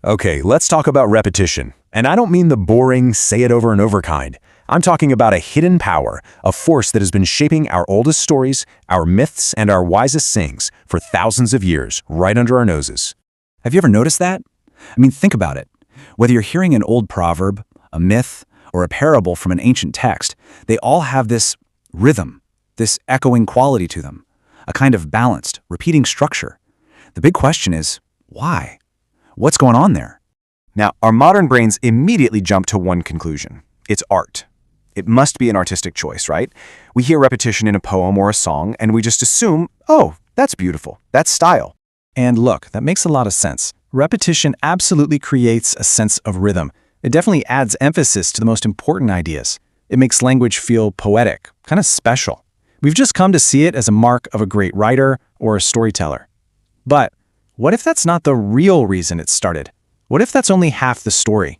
Okay, let's talk about repetition. And I don't mean the boring, say it over and over kind. I'm talking about a hidden power, a force that has been shaping our oldest stories, our myths, and our wisest sayings for thousands of years, right under our noses. Have you ever noticed that? I mean, think about it. Whether you're hearing an old proverb, a myth, or a parable from an ancient text, they all have this rhythm, this echoing quality to them, a kind of balanced, repeating structure. The big question is, why? What's going on there? Now, our modern brains immediately jump to one conclusion. It's art. It must be an artistic choice, right? We hear repetition in a poem or a song, and we just assume, oh, that's beautiful. That's style. And look, that makes a lot of sense. Repetition absolutely creates a sense of rhythm. It definitely adds emphasis to the most important ideas. It makes language feel poetic, kind of special. We've just come to see it as a mark of a great writer or a storyteller. But what if that's not the real reason it started? What if that's only half the story?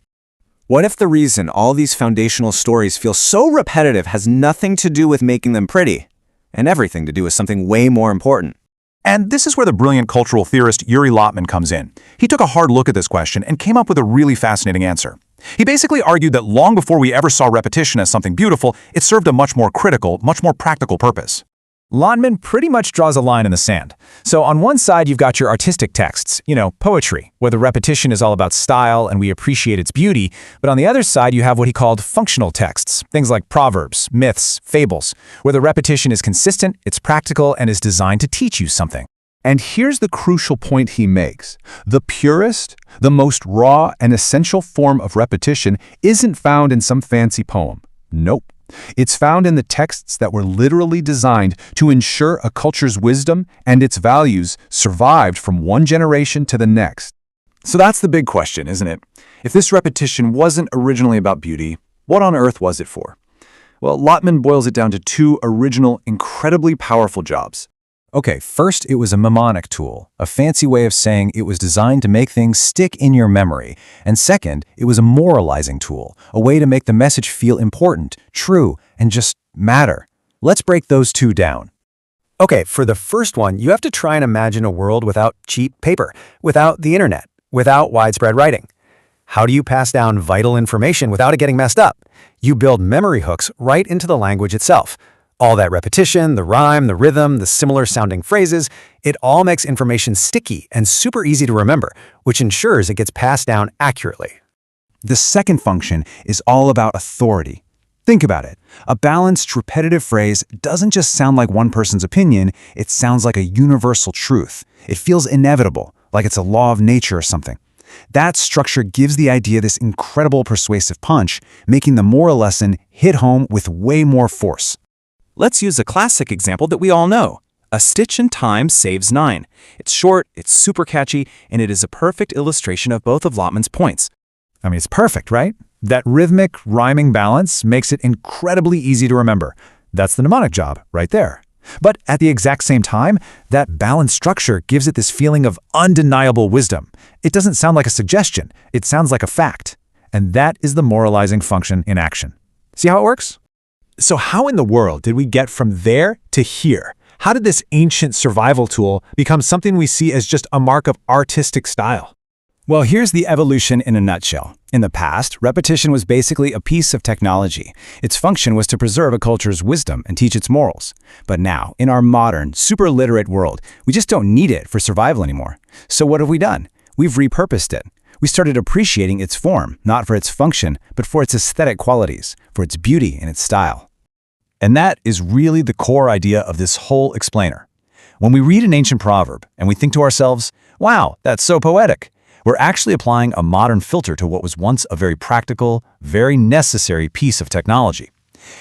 What if the reason all these foundational stories feel so repetitive has nothing to do with making them pretty, and everything to do with something way more important? And this is where the brilliant cultural theorist Yuri Lotman comes in. He took a hard look at this question and came up with a really fascinating answer. He basically argued that long before we ever saw repetition as something beautiful, it served a much more critical, much more practical purpose. Lotman pretty much draws a line in the sand. So on one side, you've got your artistic texts, poetry, where the repetition is all about style and we appreciate its beauty. But on the other side, you have what he called functional texts, things like proverbs, myths, fables, where the repetition is consistent, it's practical, and is designed to teach you something. And here's the crucial point he makes. The purest, the most raw and essential form of repetition isn't found in some fancy poem. Nope. It's found in the texts that were literally designed to ensure a culture's wisdom and its values survived from one generation to the next. So that's the big question, isn't it? If this repetition wasn't originally about beauty, what on earth was it for? Well, Lotman boils it down to two original, incredibly powerful jobs. Okay, first, it was a mnemonic tool, a fancy way of saying it was designed to make things stick in your memory. And second, it was a moralizing tool, a way to make the message feel important, true, and just matter. Let's break those two down. Okay, for the first one, you have to try and imagine a world without cheap paper, without the internet, without widespread writing. How do you pass down vital information without it getting messed up? You build memory hooks right into the language itself. All that repetition, the rhyme, the rhythm, the similar sounding phrases, it all makes information sticky and super easy to remember, which ensures it gets passed down accurately. The second function is all about authority. Think about it. A balanced, repetitive phrase doesn't just sound like one person's opinion, it sounds like a universal truth. It feels inevitable, like it's a law of nature or something. That structure gives the idea this incredible persuasive punch, making the moral lesson hit home with way more force. Let's use a classic example that we all know. A stitch in time saves 9. It's short, it's super catchy, and it is a perfect illustration of both of Lotman's points. I mean, it's perfect, right? That rhythmic, rhyming balance makes it incredibly easy to remember. That's the mnemonic job right there. But at the exact same time, that balanced structure gives it this feeling of undeniable wisdom. It doesn't sound like a suggestion. It sounds like a fact. And that is the moralizing function in action. See how it works? So how in the world did we get from there to here? How did this ancient survival tool become something we see as just a mark of artistic style? Well, here's the evolution in a nutshell. In the past, repetition was basically a piece of technology. Its function was to preserve a culture's wisdom and teach its morals. But now, in our modern, super literate world, we just don't need it for survival anymore. So what have we done? We've repurposed it. We started appreciating its form, not for its function, but for its aesthetic qualities, for its beauty and its style. And that is really the core idea of this whole explainer. When we read an ancient proverb and we think to ourselves, wow, that's so poetic, we're actually applying a modern filter to what was once a very practical, very necessary piece of technology.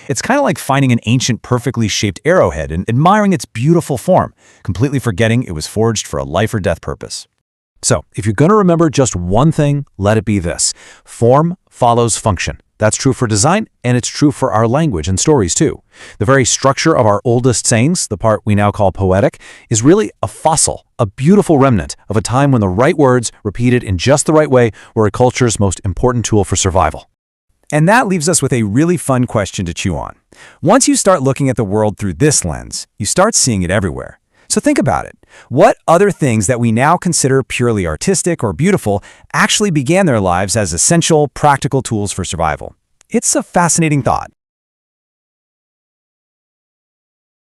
It's kind of like finding an ancient, perfectly shaped arrowhead and admiring its beautiful form, completely forgetting it was forged for a life or death purpose. So, if you're going to remember just one thing, let it be this. Form follows function. That's true for design, and it's true for our language and stories too. The very structure of our oldest sayings, the part we now call poetic, is really a fossil, a beautiful remnant of a time when the right words, repeated in just the right way, were a culture's most important tool for survival. And that leaves us with a really fun question to chew on. Once you start looking at the world through this lens, you start seeing it everywhere. So think about it. What other things that we now consider purely artistic or beautiful actually began their lives as essential, practical tools for survival? It's a fascinating thought.